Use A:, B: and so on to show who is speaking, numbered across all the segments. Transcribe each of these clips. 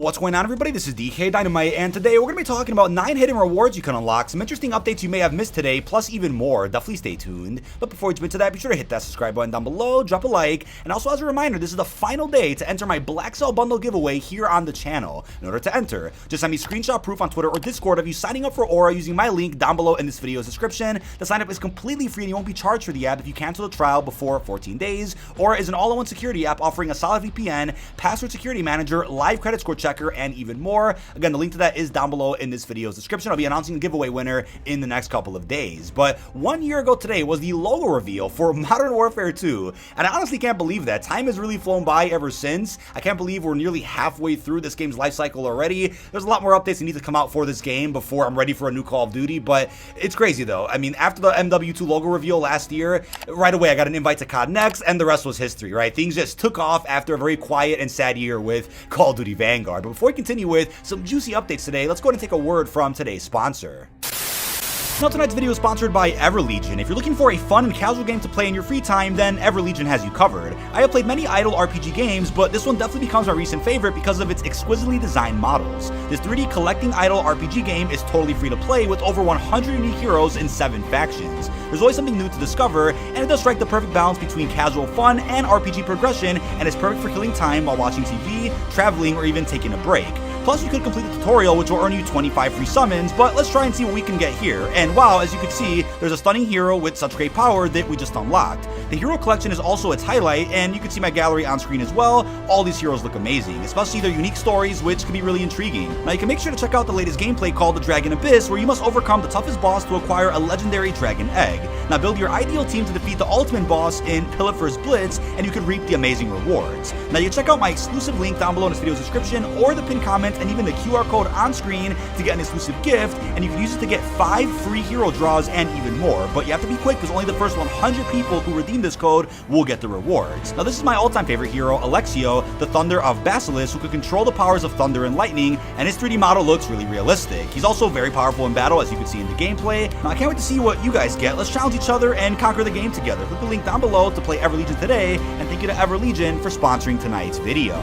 A: What's going on, everybody? This is dkdynamite, and today we're going to be talking about 9 hidden rewards you can unlock, some interesting updates you may have missed today, plus even more. Definitely stay tuned. But before we jump into that, be sure to hit that subscribe button down below, drop a like, and also as a reminder, this is the final day to enter my Blackcell bundle giveaway here on the channel. In order to enter, just send me screenshot proof on Twitter or Discord of you signing up for Aura using my link down below in this video's description. The sign up is completely free and you won't be charged for the app if you cancel the trial before 14 days. Aura is an all-in-one security app offering a solid VPN, password security manager, live credit score checker, and even more. Again, the link to that is down below in this video's description. I'll be announcing the giveaway winner in the next couple of days. But 1 year ago today was the logo reveal for Modern Warfare 2, and I honestly can't believe that. Time has really flown by ever since. I can't believe we're nearly halfway through this game's life cycle already. There's a lot more updates that need to come out for this game before I'm ready for a new Call of Duty, but it's crazy though. I mean, after the MWII logo reveal last year, right away I got an invite to COD Next, and the rest was history, right? Things just took off after a very quiet and sad year with Call of Duty Vanguard. But before we continue with some juicy updates today, let's go ahead and take a word from today's sponsor. Now, tonight's video is sponsored by EverLegion. If you're looking for a fun and casual game to play in your free time, then EverLegion has you covered. I have played many idle RPG games, but this one definitely becomes my recent favorite because of its exquisitely designed models. This 3D collecting idle RPG game is totally free to play with over 100 unique heroes in 7 factions. There's always something new to discover, and it does strike the perfect balance between casual fun and RPG progression, and is perfect for killing time while watching TV, traveling, or even taking a break. Plus, you could complete the tutorial, which will earn you 25 free summons, but let's try and see what we can get here. And wow, as you can see, there's a stunning hero with such great power that we just unlocked. The hero collection is also its highlight, and you can see my gallery on screen as well. All these heroes look amazing, especially their unique stories, which can be really intriguing. Now, you can make sure to check out the latest gameplay called the Dragon Abyss, where you must overcome the toughest boss to acquire a legendary dragon egg. Now, build your ideal team to defeat the ultimate boss in Pilfer's Blitz, and you could reap the amazing rewards. Now, you can check out my exclusive link down below in this video's description, or the pinned comment, and even the QR code on screen to get an exclusive gift, and you can use it to get 5 free hero draws and even more. But you have to be quick because only the first 100 people who redeem this code will get the rewards. Now, this is my all-time favorite hero, Alexio, the Thunder of Basilisk, who can control the powers of thunder and lightning, and his 3D model looks really realistic. He's also very powerful in battle, as you can see in the gameplay. Now, I can't wait to see what you guys get. Let's challenge each other and conquer the game together. Click the link down below to play EverLegion today, and thank you to EverLegion for sponsoring tonight's video.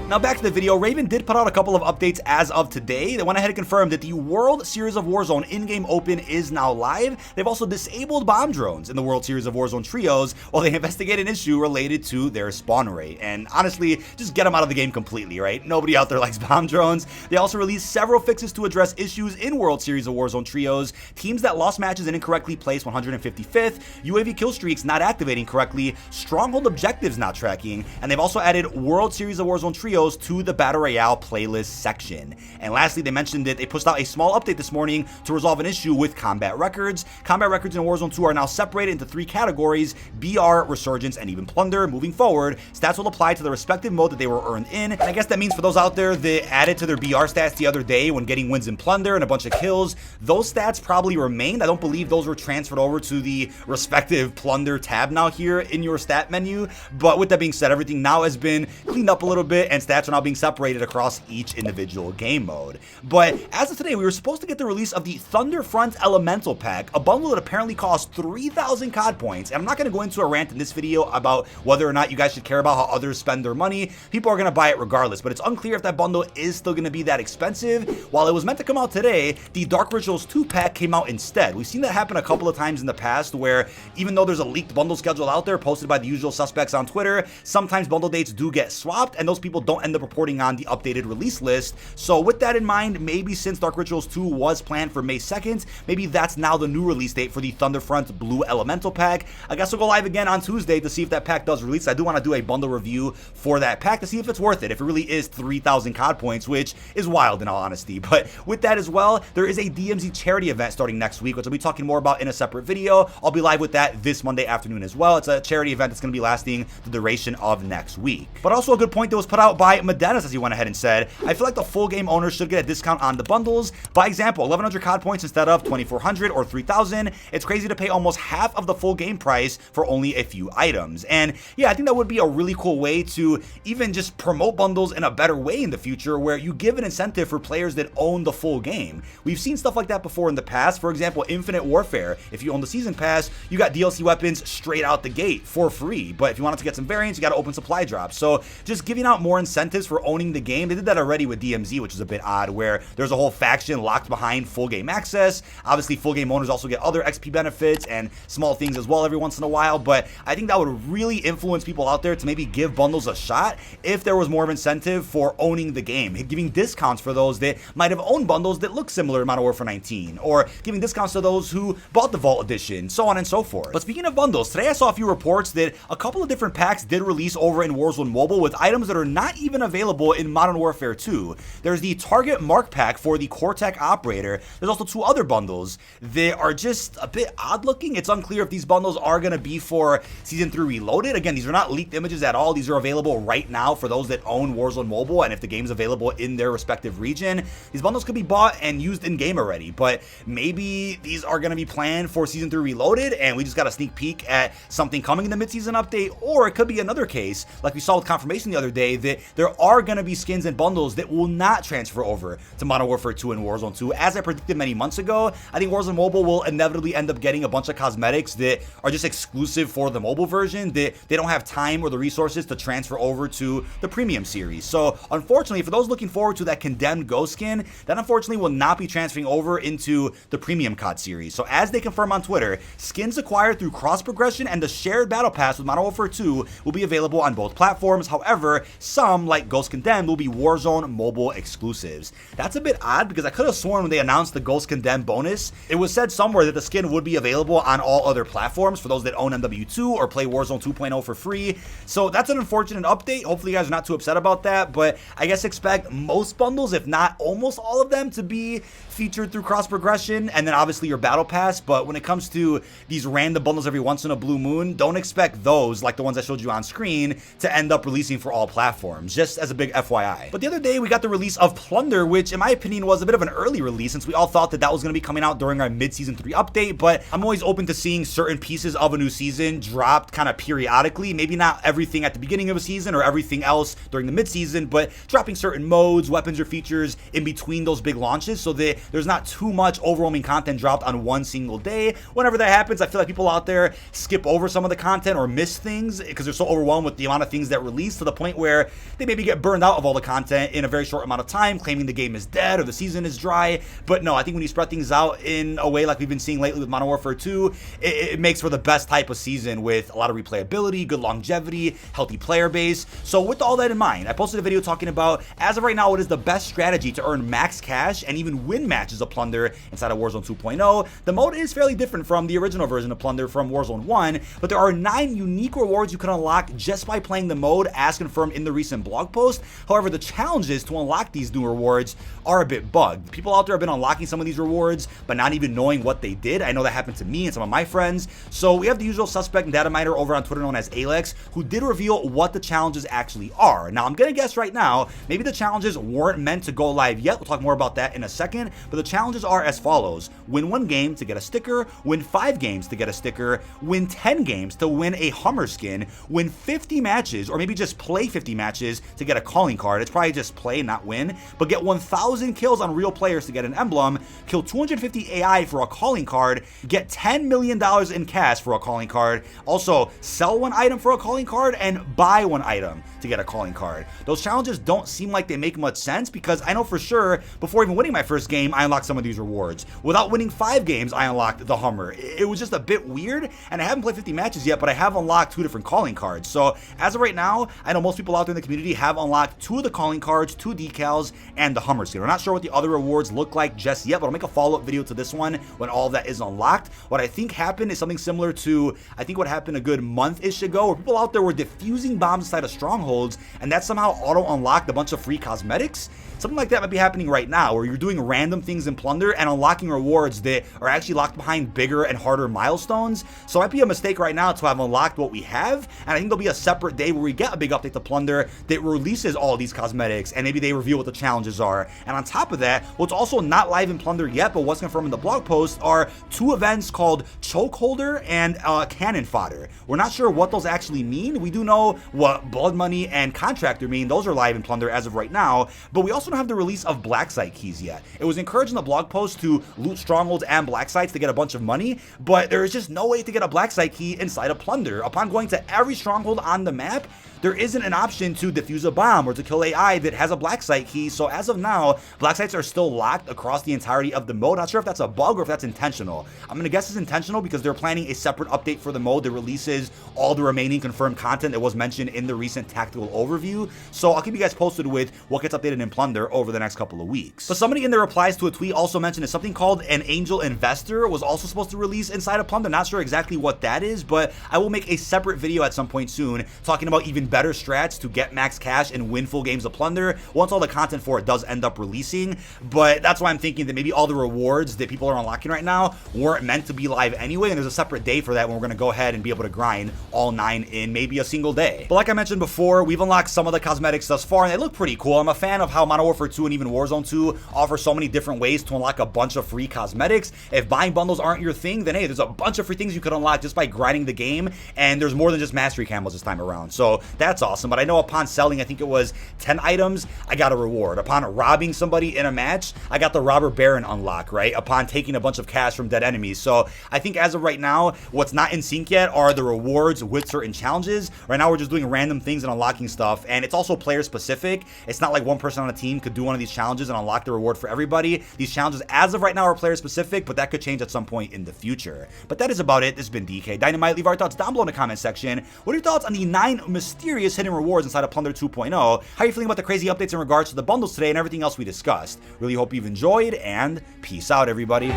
A: Now, back to the video. Raven did put out a couple of updates as of today. They went ahead and confirmed that the World Series of Warzone in-game open is now live. They've also disabled bomb drones in the World Series of Warzone trios while they investigate an issue related to their spawn rate. And honestly, just get them out of the game completely, right? Nobody out there likes bomb drones. They also released several fixes to address issues in World Series of Warzone trios. Teams that lost matches and incorrectly placed 155th, UAV kill streaks not activating correctly, stronghold objectives not tracking, and they've also added World Series of Warzone trios to the Battle Royale playlist section. And lastly, they mentioned that they pushed out a small update this morning to resolve an issue with combat records. Combat records in Warzone 2 are now separated into 3 categories: BR, Resurgence, and even Plunder. Moving forward, stats will apply to the respective mode that they were earned in. And I guess that means for those out there that added to their BR stats the other day when getting wins in Plunder and a bunch of kills, those stats probably remained. I don't believe those were transferred over to the respective Plunder tab now here in your stat menu. But with that being said, everything now has been cleaned up a little bit, and stats are now being separated across each individual game mode. But as of today, we were supposed to get the release of the Thunderfront Elemental Pack, a bundle that apparently costs 3,000 COD points. And I'm not going to go into a rant in this video about whether or not you guys should care about how others spend their money. People are going to buy it regardless, but it's unclear if that bundle is still going to be that expensive. While it was meant to come out today, the Dark Rituals 2 pack came out instead. We've seen that happen a couple of times in the past where even though there's a leaked bundle schedule out there posted by the usual suspects on Twitter, sometimes bundle dates do get swapped, and those people don't end up reporting on the updated release list. So with that in mind, maybe since Dark Rituals 2 was planned for May 2nd, maybe that's now the new release date for the Thunderfront Blue Elemental Pack. I guess we'll go live again on Tuesday to see if that pack does release. I do want to do a bundle review for that pack to see if it's worth it, if it really is 3,000 COD points, which is wild in all honesty. But with that as well, there is a DMZ charity event starting next week, which I'll be talking more about in a separate video. I'll be live with that this Monday afternoon as well. It's a charity event that's going to be lasting the duration of next week. But also a good point that was put out by Medenas, as he went ahead and said, I feel like the full game owners should get a discount on the bundles. By example, 1,100 COD points instead of 2,400 or 3,000. It's crazy to pay almost half of the full game price for only a few items. And yeah, I think that would be a really cool way to even just promote bundles in a better way in the future, where you give an incentive for players that own the full game. We've seen stuff like that before in the past. For example, Infinite Warfare. If you own the season pass, you got DLC weapons straight out the gate for free. But if you wanted to get some variants, you got to open supply drops. So just giving out more incentives incentives for owning the game. They did that already with DMZ, which is a bit odd, where there's a whole faction locked behind full game access. Obviously, full game owners also get other XP benefits and small things as well every once in a while, but I think that would really influence people out there to maybe give bundles a shot if there was more of incentive for owning the game, giving discounts for those that might have owned bundles that look similar to Modern Warfare 19, or giving discounts to those who bought the Vault Edition, so on and so forth. But speaking of bundles, today I saw a few reports that a couple of different packs did release over in Warzone Mobile with items that are not even available in Modern Warfare 2. There's the Target Mark pack for the Cortec Operator. There's also two other bundles that are just a bit odd looking. It's unclear if these bundles are going to be for Season 3 Reloaded. Again, these are not leaked images at all. These are available right now for those that own Warzone Mobile, and if the game's available in their respective region, these bundles could be bought and used in game already. But maybe these are going to be planned for Season 3 Reloaded, and we just got a sneak peek at something coming in the mid-season update. Or it could be another case, like we saw with Confirmation the other day, that there are going to be skins and bundles that will not transfer over to Modern Warfare 2 and Warzone 2. As I predicted many months ago, I think Warzone Mobile will inevitably end up getting a bunch of cosmetics that are just exclusive for the mobile version, that they don't have time or the resources to transfer over to the premium series. So unfortunately, for those looking forward to that Condemned Ghost skin, that unfortunately will not be transferring over into the premium COD series. So as they confirm on Twitter, skins acquired through cross progression and the shared battle pass with Modern Warfare 2 will be available on both platforms. However, some, like Ghost Condemned, will be Warzone Mobile exclusives. That's a bit odd because I could have sworn when they announced the Ghost Condemned bonus, it was said somewhere that the skin would be available on all other platforms for those that own MWII or play Warzone 2.0 for free. So that's an unfortunate update. Hopefully you guys are not too upset about that, but I guess expect most bundles, if not almost all of them, to be featured through cross progression and then obviously your battle pass. But when it comes to these random bundles every once in a blue moon, don't expect those, like the ones I showed you on screen, to end up releasing for all platforms, just as a big FYI. But the other day we got the release of Plunder, which in my opinion was a bit of an early release since we all thought that that was going to be coming out during our mid-season 3 update. But I'm always open to seeing certain pieces of a new season dropped kind of periodically, maybe not everything at the beginning of a season or everything else during the mid-season, but dropping certain modes, weapons, or features in between those big launches so that there's not too much overwhelming content dropped on one single day. Whenever that happens, I feel like people out there skip over some of the content or miss things because they're so overwhelmed with the amount of things that release to the point where they maybe get burned out of all the content in a very short amount of time, claiming the game is dead or the season is dry. But no, I think when you spread things out in a way like we've been seeing lately with Modern Warfare 2, it makes for the best type of season with a lot of replayability, good longevity, healthy player base. So with all that in mind, I posted a video talking about, as of right now, what is the best strategy to earn max cash and even win matches of Plunder inside of Warzone 2.0. The mode is fairly different from the original version of Plunder from Warzone 1, but there are 9 unique rewards you can unlock just by playing the mode, as confirmed in the recent blog post. However, the challenges to unlock these new rewards are a bit bugged. People out there have been unlocking some of these rewards, but not even knowing what they did. I know that happened to me and some of my friends. So we have the usual suspect and data miner over on Twitter known as ELDkdy, who did reveal what the challenges actually are. Now, I'm gonna guess right now, maybe the challenges weren't meant to go live yet. We'll talk more about that in a second, but the challenges are as follows: win 1 game to get a sticker, win 5 games to get a sticker, win 10 games to win a Hummer skin, win 50 matches, or maybe just play 50 matches to get a calling card. It's probably just play, not win, but get 1,000 kills on real players to get an emblem, kill 250 AI for a calling card, get $10 million in cash for a calling card, also sell 1 item for a calling card, and buy 1 item to get a calling card. Those challenges don't seem like they make much sense because I know for sure before even winning my first game, I unlocked some of these rewards. Without winning 5 games, I unlocked the Hummer. It was just a bit weird, and I haven't played 50 matches yet, but I have unlocked 2 different calling cards. So as of right now, I know most people out there in the community have unlocked 2 of the calling cards, 2 decals, and the Hummer skin. We're not sure what the other rewards look like just yet, but I'll make a follow-up video to this one when all of that is unlocked. What I think happened is something similar to, I think what happened a good month-ish ago, where people out there were defusing bombs inside of strongholds, and that somehow auto-unlocked a bunch of free cosmetics. Something like that might be happening right now, where you're doing random things in Plunder and unlocking rewards that are actually locked behind bigger and harder milestones. So it might be a mistake right now to have unlocked what we have, and I think there'll be a separate day where we get a big update to Plunder that releases all these cosmetics, and maybe they reveal what the challenges are. And on top of that, what's also not live in Plunder yet, but what's confirmed in the blog post, are 2 events called Chokeholder and Cannon Fodder. We're not sure what those actually mean. We do know what Blood Money Army and Contractor Mean. Those are live in Plunder as of right now, but we also don't have the release of black site keys yet. It was encouraged in the blog post to loot strongholds and black sites to get a bunch of money, but there is just no way to get a black site key inside of Plunder. Upon going to every stronghold on the map, there isn't an option to defuse a bomb or to kill AI that has a black site key. So as of now, black sites are still locked across the entirety of the mode. Not sure if that's a bug or if that's intentional. I'm gonna guess it's intentional because they're planning a separate update for the mode that releases all the remaining confirmed content that was mentioned in the recent tactical overview. So I'll keep you guys posted with what gets updated in Plunder over the next couple of weeks. But somebody in their replies to a tweet also mentioned that something called an Angel Investor was also supposed to release inside of Plunder. Not sure exactly what that is, but I will make a separate video at some point soon talking about even better strats to get max cash and win full games of Plunder once all the content for it does end up releasing. But that's why I'm thinking that maybe all the rewards that people are unlocking right now weren't meant to be live anyway, and there's a separate day for that when we're going to go ahead and be able to grind all 9 in maybe a single day. But like I mentioned before, we've unlocked some of the cosmetics thus far, and they look pretty cool. I'm a fan of how Modern Warfare 2 and even Warzone 2 offer so many different ways to unlock a bunch of free cosmetics. If buying bundles aren't your thing, then hey, there's a bunch of free things you could unlock just by grinding the game, and there's more than just mastery camos this time around. So that's awesome. But I know upon selling, I think it was 10 items, I got a reward. Upon robbing somebody in a match, I got the Robber Baron unlock, right? Upon taking a bunch of cash from dead enemies. So I think as of right now, what's not in sync yet are the rewards with certain challenges. Right now, we're just doing random things and unlocking stuff, and it's also player specific. It's not like one person on a team could do one of these challenges and unlock the reward for everybody. These challenges as of right now are player specific, but that could change at some point in the future. But that is about it. This has been dkdynamite. Leave our thoughts down below in the comment section. What are your thoughts on the 9 mysterious hidden rewards inside of Plunder 2.0? How are you feeling about the crazy updates in regards to the bundles today and everything else we discussed? Really hope you've enjoyed, and peace out, everybody.